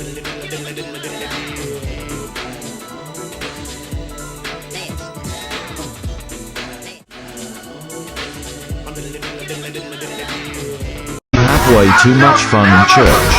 Have way too much fun in church.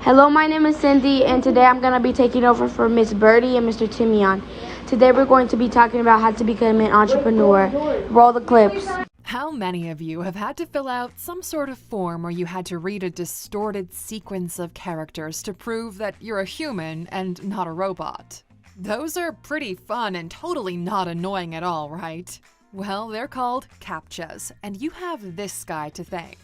Hello, my name is Cindy, and today I'm going to be taking over for Miss Birdie and Mr. Timian. Today we're going to be talking about how to become an entrepreneur. Roll the clips. How many of you have had to fill out some sort of form where you had to read a distorted sequence of characters to prove that you're a human and not a robot? Those are pretty fun and totally not annoying at all, right? Well, they're called CAPTCHAs, and you have this guy to thank.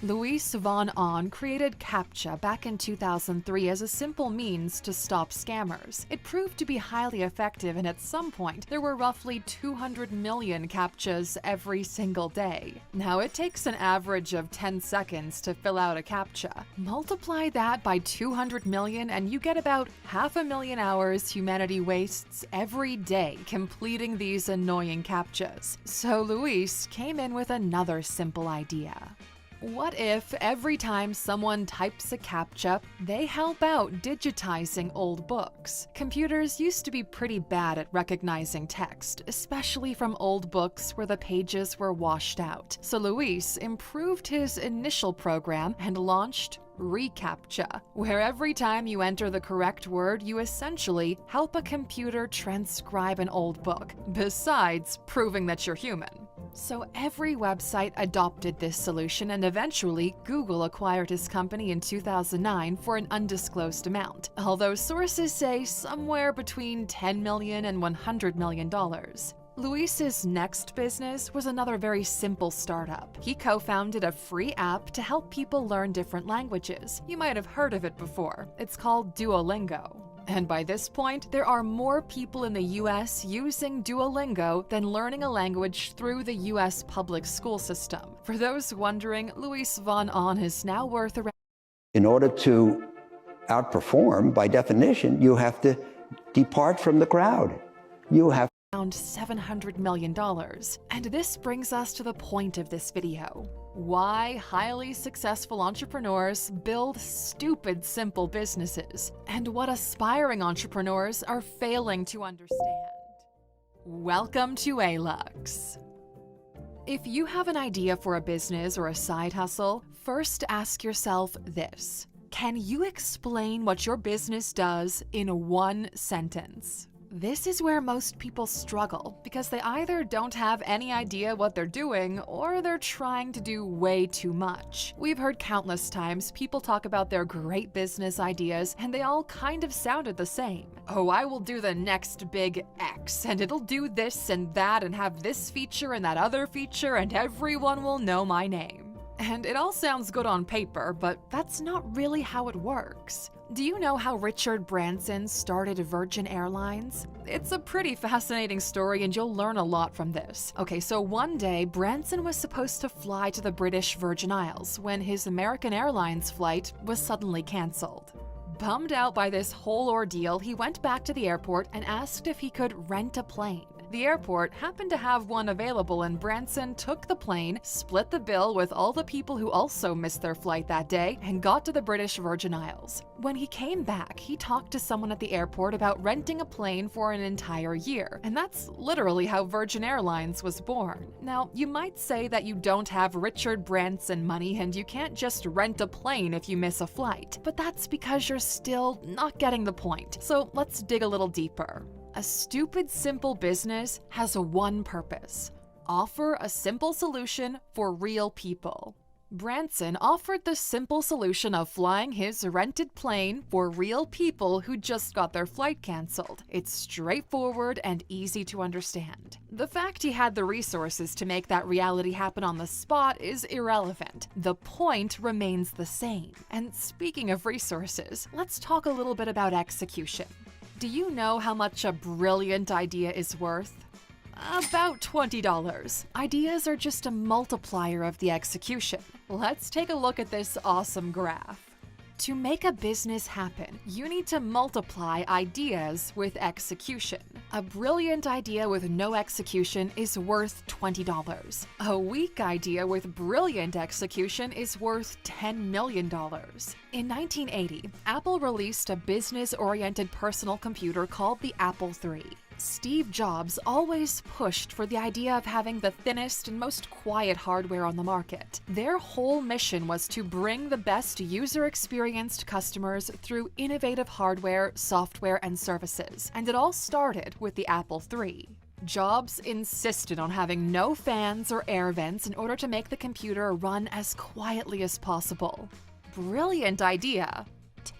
Luis von Ahn created CAPTCHA back in 2003 as a simple means to stop scammers. It proved to be highly effective, and at some point, there were roughly 200 million CAPTCHAs every single day. Now, it takes an average of 10 seconds to fill out a CAPTCHA. Multiply that by 200 million, and you get about 500,000 hours humanity wastes every day completing these annoying CAPTCHAs. So Luis came in with another simple idea. What if every time someone types a CAPTCHA, they help out digitizing old books? Computers used to be pretty bad at recognizing text, especially from old books where the pages were washed out. So Luis improved his initial program and launched reCAPTCHA, where every time you enter the correct word, you essentially help a computer transcribe an old book, besides proving that you're human. So every website adopted this solution, and eventually Google acquired his company in 2009 for an undisclosed amount, although sources say somewhere between $10 million and $100 million. Luis's next business was another very simple startup. He co-founded a free app to help people learn different languages. You might have heard of it before. It's called Duolingo. And by this point, there are more people in the US using Duolingo than learning a language through the US public school system. For those wondering, Luis von Ahn is now worth around... In order to outperform, by definition, you have to depart from the crowd. You have around $700 million. And this brings us to the point of this video. Why highly successful entrepreneurs build stupid simple businesses, and what aspiring entrepreneurs are failing to understand. Welcome to ALUX. If you have an idea for a business or a side hustle, first ask yourself this: can you explain what your business does in one sentence? This is where most people struggle, because they either don't have any idea what they're doing, or they're trying to do way too much. We've heard countless times people talk about their great business ideas, and they all kind of sounded the same. Oh, I will do the next big X, and it'll do this and that, and have this feature and that other feature, and everyone will know my name. And it all sounds good on paper, but that's not really how it works. Do you know how Richard Branson started Virgin Airlines? It's a pretty fascinating story, and you'll learn a lot from this. Okay, so one day, Branson was supposed to fly to the British Virgin Isles when his American Airlines flight was suddenly canceled. Bummed out by this whole ordeal, he went back to the airport and asked if he could rent a plane. The airport happened to have one available, and Branson took the plane, split the bill with all the people who also missed their flight that day, and got to the British Virgin Isles. When he came back, he talked to someone at the airport about renting a plane for an entire year, and that's literally how Virgin Airlines was born. Now, you might say that you don't have Richard Branson money and you can't just rent a plane if you miss a flight, but that's because you're still not getting the point. So let's dig a little deeper. A stupid simple business has one purpose: offer a simple solution for real people. Branson offered the simple solution of flying his rented plane for real people who just got their flight canceled. It's straightforward and easy to understand. The fact he had the resources to make that reality happen on the spot is irrelevant. The point remains the same. And speaking of resources, let's talk a little bit about execution. Do you know how much a brilliant idea is worth? About $20. Ideas are just a multiplier of the execution. Let's take a look at this awesome graph. To make a business happen, you need to multiply ideas with execution. A brilliant idea with no execution is worth $20. A weak idea with brilliant execution is worth $10 million. In 1980, Apple released a business-oriented personal computer called the Apple III. Steve Jobs always pushed for the idea of having the thinnest and most quiet hardware on the market. Their whole mission was to bring the best user-experienced customers through innovative hardware, software, and services. And it all started with the Apple III. Jobs insisted on having no fans or air vents in order to make the computer run as quietly as possible. Brilliant idea,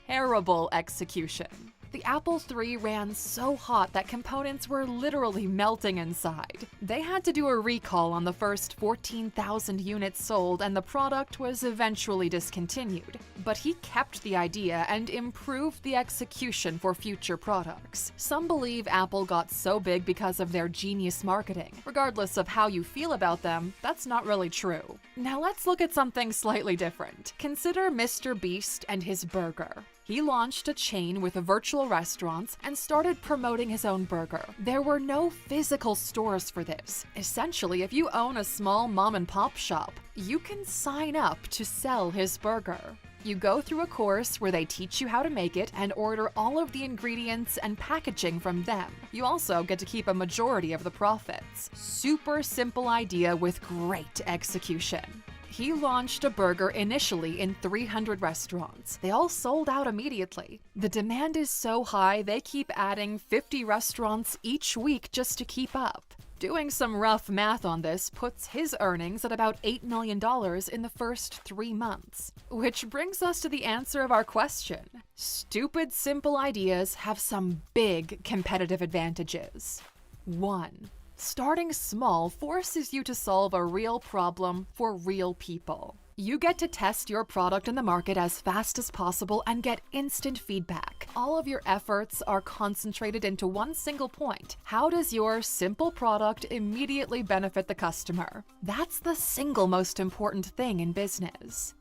terrible execution. The Apple III ran so hot that components were literally melting inside. They had to do a recall on the first 14,000 units sold, and the product was eventually discontinued. But he kept the idea and improved the execution for future products. Some believe Apple got so big because of their genius marketing. Regardless of how you feel about them, that's not really true. Now let's look at something slightly different. Consider Mr. Beast and his burger. He launched a chain with virtual restaurants and started promoting his own burger. There were no physical stores for this. Essentially, if you own a small mom-and-pop shop, you can sign up to sell his burger. You go through a course where they teach you how to make it and order all of the ingredients and packaging from them. You also get to keep a majority of the profits. Super simple idea with great execution. He launched a burger initially in 300 restaurants. They all sold out immediately. The demand is so high, they keep adding 50 restaurants each week just to keep up. Doing some rough math on this puts his earnings at about $8 million in the first 3 months. Which brings us to the answer of our question. Stupid, simple ideas have some big competitive advantages. 1. Starting small forces you to solve a real problem for real people. You get to test your product in the market as fast as possible and get instant feedback. All of your efforts are concentrated into one single point. How does your simple product immediately benefit the customer? That's the single most important thing in business.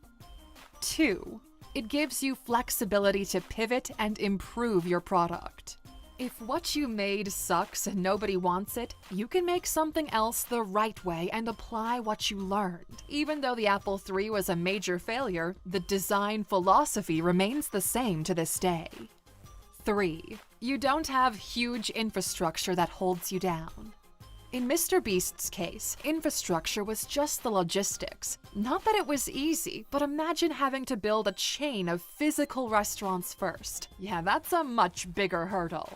2. It gives you flexibility to pivot and improve your product. If what you made sucks and nobody wants it, you can make something else the right way and apply what you learned. Even though the Apple III was a major failure, the design philosophy remains the same to this day. 3. You don't have huge infrastructure that holds you down. In Mr. Beast's case, infrastructure was just the logistics. Not that it was easy, but imagine having to build a chain of physical restaurants first. Yeah, that's a much bigger hurdle.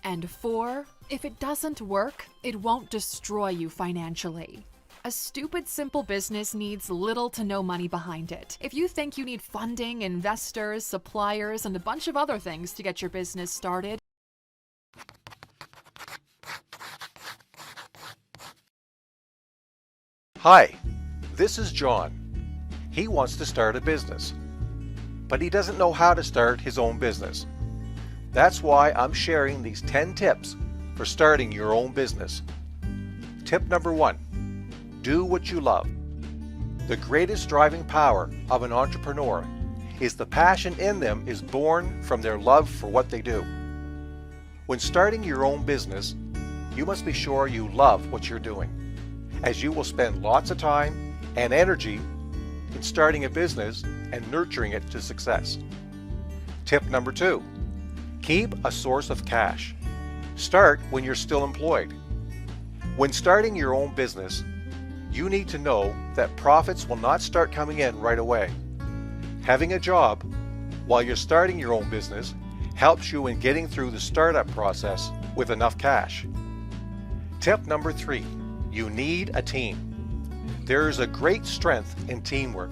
And 4, if it doesn't work, it won't destroy you financially. A stupid, simple business needs little to no money behind it. If you think you need funding, investors, suppliers, and a bunch of other things to get your business started, Hi, this is John. He wants to start a business, but he doesn't know how to start his own business. That's why I'm sharing these 10 tips for starting your own business. Tip number 1, do what you love. The greatest driving power of an entrepreneur is the passion in them is born from their love for what they do. When starting your own business, you must be sure you love what you're doing, as you will spend lots of time and energy in starting a business and nurturing it to success. Tip number 2, keep a source of cash. Start when you're still employed. When starting your own business, you need to know that profits will not start coming in right away. Having a job while you're starting your own business helps you in getting through the startup process with enough cash. Tip number 3, you need a team. There is a great strength in teamwork.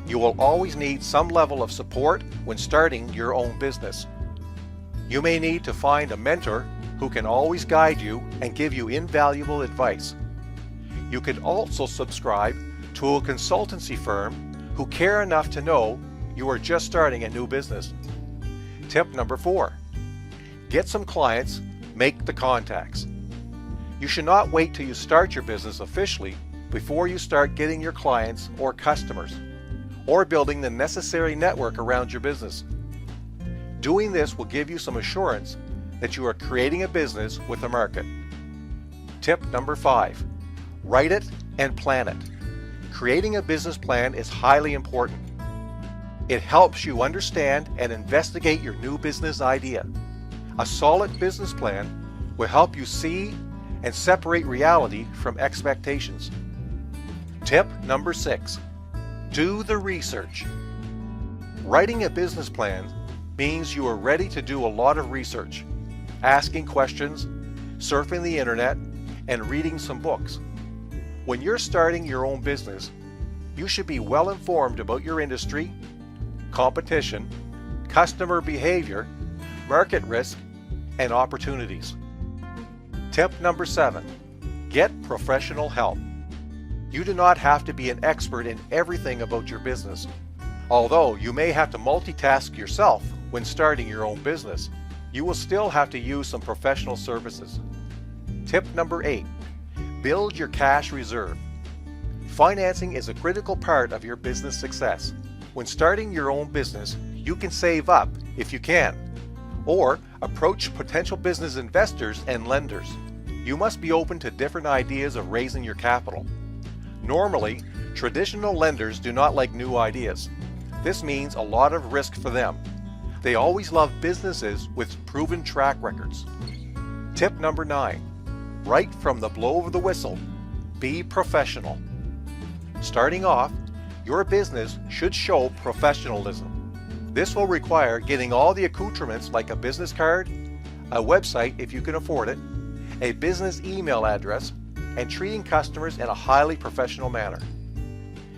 You will always need some level of support when starting your own business. You may need to find a mentor who can always guide you and give you invaluable advice. You could also subscribe to a consultancy firm who care enough to know you are just starting a new business. Tip number 4, get some clients, make the contacts. You should not wait till you start your business officially before you start getting your clients or customers, or building the necessary network around your business. Doing this will give you some assurance that you are creating a business with a market. Tip number 5, write it and plan it. Creating a business plan is highly important. It helps you understand and investigate your new business idea. A solid business plan will help you see and separate reality from expectations. Tip number 6, do the research. Writing a business plan means you are ready to do a lot of research, asking questions, surfing the internet, and reading some books. When you're starting your own business, you should be well informed about your industry, competition, customer behavior, market risk, and opportunities. Tip number 7, get professional help. You do not have to be an expert in everything about your business, although you may have to multitask yourself when starting your own business. You will still have to use some professional services. Tip number 8, build your cash reserve. Financing is a critical part of your business success. When starting your own business, you can save up if you can, or approach potential business investors and lenders. You must be open to different ideas of raising your capital. Normally, traditional lenders do not like new ideas. This means a lot of risk for them. They always love businesses with proven track records. Tip number 9, right from the blow of the whistle, be professional. Starting off, your business should show professionalism. This will require getting all the accoutrements like a business card, a website if you can afford it, a business email address, and treating customers in a highly professional manner.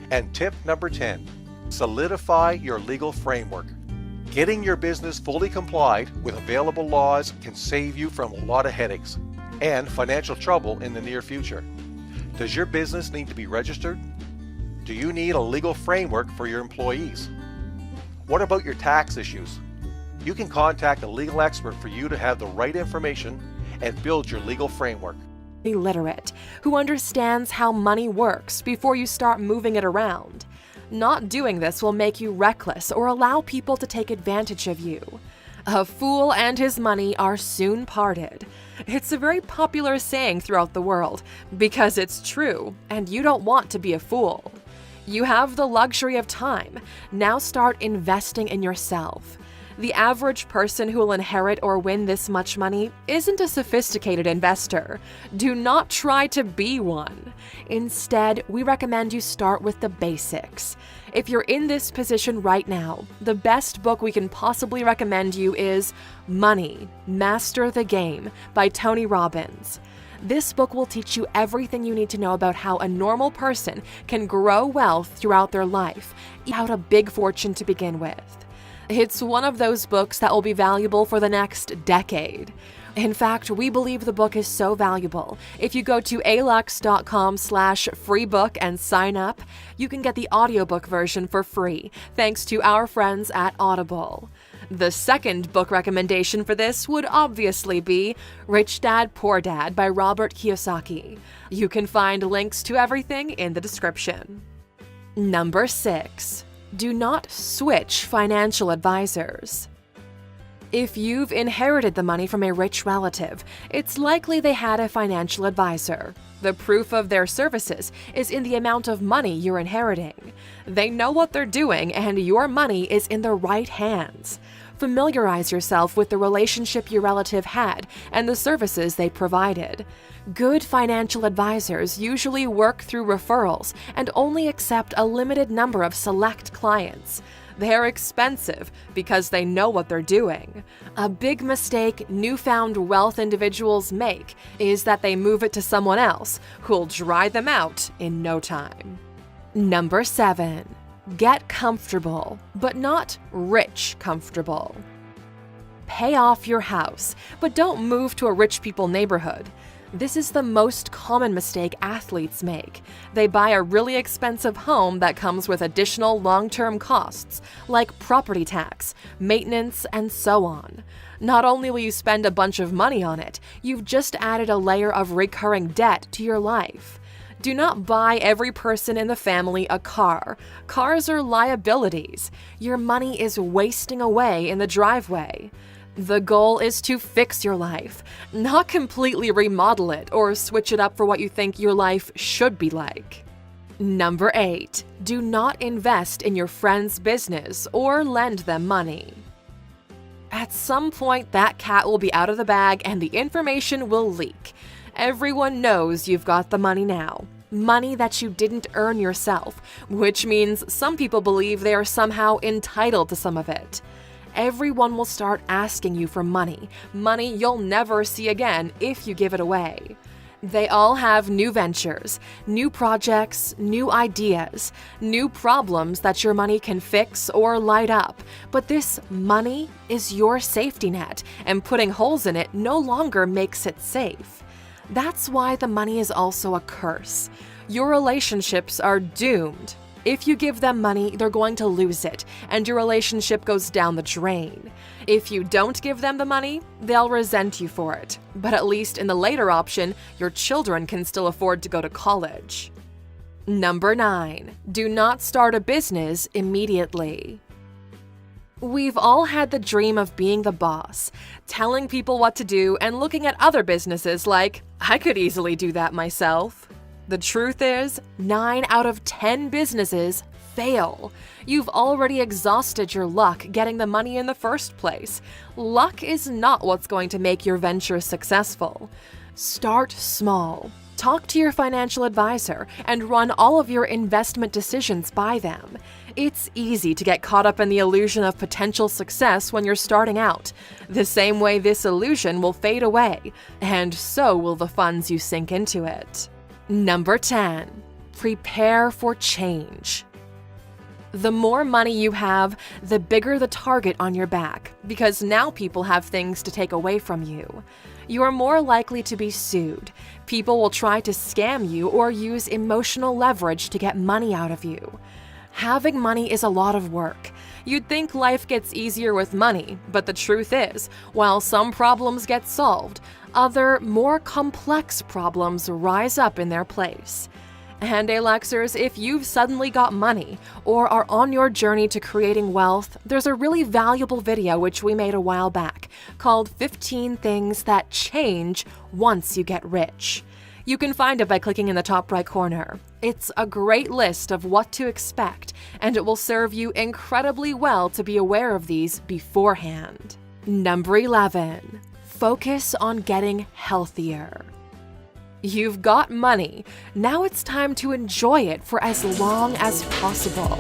And tip number 10, solidify your legal framework. Getting your business fully complied with available laws can save you from a lot of headaches and financial trouble in the near future. Does your business need to be registered? Do you need a legal framework for your employees? What about your tax issues? You can contact a legal expert for you to have the right information and build your legal framework. Literate, who understands how money works before you start moving it around. Not doing this will make you reckless or allow people to take advantage of you. A fool and his money are soon parted. It's a very popular saying throughout the world because it's true, and you don't want to be a fool. You have the luxury of time. Now start investing in yourself. The average person who will inherit or win this much money isn't a sophisticated investor. Do not try to be one. Instead, we recommend you start with the basics. If you're in this position right now, the best book we can possibly recommend you is Money, Master the Game by Tony Robbins. This book will teach you everything you need to know about how a normal person can grow wealth throughout their life, without a big fortune to begin with. It's one of those books that will be valuable for the next decade. In fact, we believe the book is so valuable. If you go to alux.com/freebook and sign up, you can get the audiobook version for free, thanks to our friends at Audible. The second book recommendation for this would obviously be Rich Dad, Poor Dad by Robert Kiyosaki. You can find links to everything in the description. Number 6. Do not switch financial advisors. If you've inherited the money from a rich relative, it's likely they had a financial advisor. The proof of their services is in the amount of money you're inheriting. They know what they're doing, and your money is in the right hands. Familiarize yourself with the relationship your relative had and the services they provided. Good financial advisors usually work through referrals and only accept a limited number of select clients. They're expensive because they know what they're doing. A big mistake newfound wealth individuals make is that they move it to someone else who'll dry them out in no time. Number 7. Get comfortable, but not rich comfortable. Pay off your house, but don't move to a rich people neighborhood. This is the most common mistake athletes make. They buy a really expensive home that comes with additional long-term costs, like property tax, maintenance, and so on. Not only will you spend a bunch of money on it, you've just added a layer of recurring debt to your life. Do not buy every person in the family a car. Cars are liabilities. Your money is wasting away in the driveway. The goal is to fix your life, not completely remodel it or switch it up for what you think your life should be like. Number 8. Do not invest in your friend's business or lend them money. At some point, that cat will be out of the bag and the information will leak. Everyone knows you've got the money now. Money that you didn't earn yourself, which means some people believe they are somehow entitled to some of it. Everyone will start asking you for money you'll never see again if you give it away. They all have new ventures, new projects, new ideas, new problems that your money can fix or light up. But this money is your safety net, and putting holes in it no longer makes it safe. That's why the money is also a curse. Your relationships are doomed. If you give them money, they're going to lose it, and your relationship goes down the drain. If you don't give them the money, they'll resent you for it. But at least in the later option, your children can still afford to go to college. Number 9. Do not start a business immediately. We've all had the dream of being the boss, telling people what to do and looking at other businesses like, I could easily do that myself. The truth is, 9 out of 10 businesses fail. You've already exhausted your luck getting the money in the first place. Luck is not what's going to make your venture successful. Start small. Talk to your financial advisor and run all of your investment decisions by them. It's easy to get caught up in the illusion of potential success when you're starting out. The same way this illusion will fade away, and so will the funds you sink into it. Number 10. Prepare for change. The more money you have, the bigger the target on your back, because now people have things to take away from you. You are more likely to be sued. People will try to scam you or use emotional leverage to get money out of you. Having money is a lot of work. You'd think life gets easier with money, but the truth is, while some problems get solved, other, more complex problems rise up in their place. And Alexers, if you've suddenly got money or are on your journey to creating wealth, there's a really valuable video which we made a while back called 15 Things That Change Once You Get Rich. You can find it by clicking in the top right corner. It's a great list of what to expect, and it will serve you incredibly well to be aware of these beforehand. Number 11. Focus on getting healthier. You've got money. Now it's time to enjoy it for as long as possible.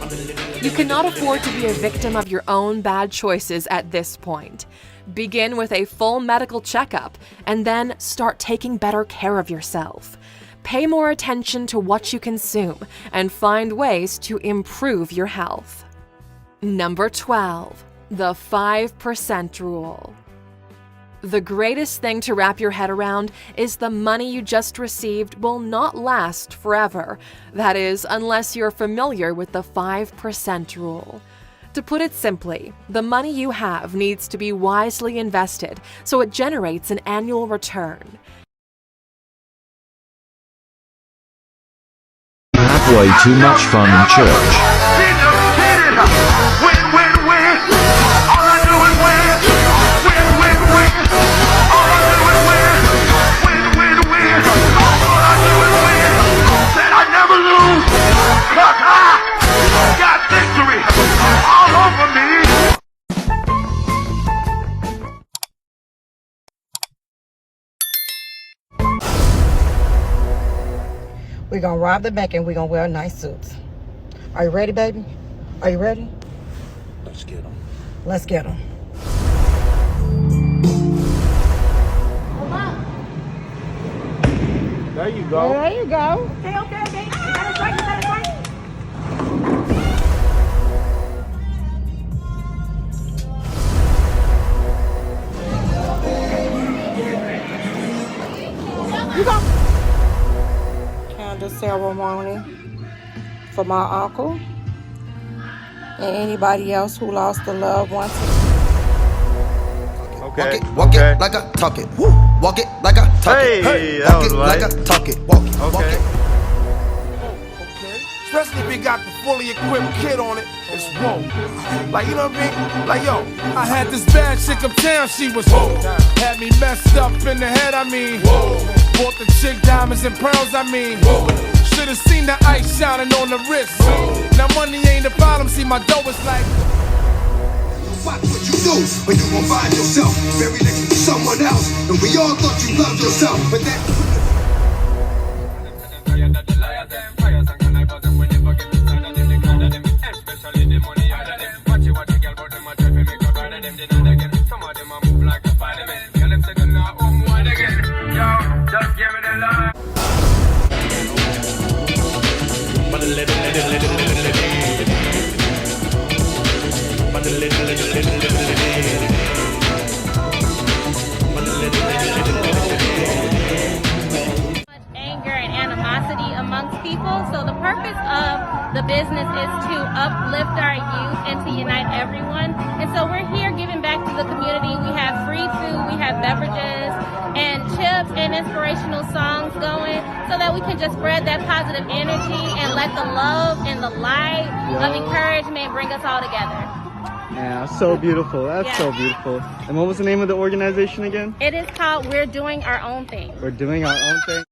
You cannot afford to be a victim of your own bad choices at this point. Begin with a full medical checkup and then start taking better care of yourself. Pay more attention to what you consume and find ways to improve your health. Number 12. The 5% rule. The greatest thing to wrap your head around is the money you just received will not last forever. That is, unless you're familiar with the 5% rule. To put it simply, the money you have needs to be wisely invested so it generates an annual return. You have way too much fun in church. We're going to rob the bank and we're going to wear nice suits. Are you ready, baby? Are you ready? Let's get them. Let's get them. There you go. There you go. Okay. You got it right. You go. Candle ceremony for my uncle and anybody else who lost a loved one. Okay. Walk it like I talk it. Woo. Walk it like I talk it. Hey, Walk that it was like right. I talk it. Walk it. Walk Okay. it. Especially if it got the fully equipped kid on it, it's whoa. Like, you know what I mean? Like, yo, I had this bad chick uptown, she was whoa. Had me messed up in the head, I mean, whoa. Bought the chick diamonds and pearls, I mean, whoa. Should've seen the ice shining on the wrist. Whoa. Now money ain't the problem, see my dough is like. Watch what you do when you gon' find yourself very next to someone else. And we all thought you loved yourself, but that. Anger and animosity amongst people. So the purpose of the business is to uplift our youth and to unite everyone. And so we're here giving back to the community. We have free food, we have beverages and chips and inspirational songs going so that we can just spread that positive energy and let the love and the light of encouragement bring us all together. Yeah, so beautiful. That's so beautiful. And what was the name of the organization again? It is called We're Doing Our Own Thing. We're Doing Our Own Thing.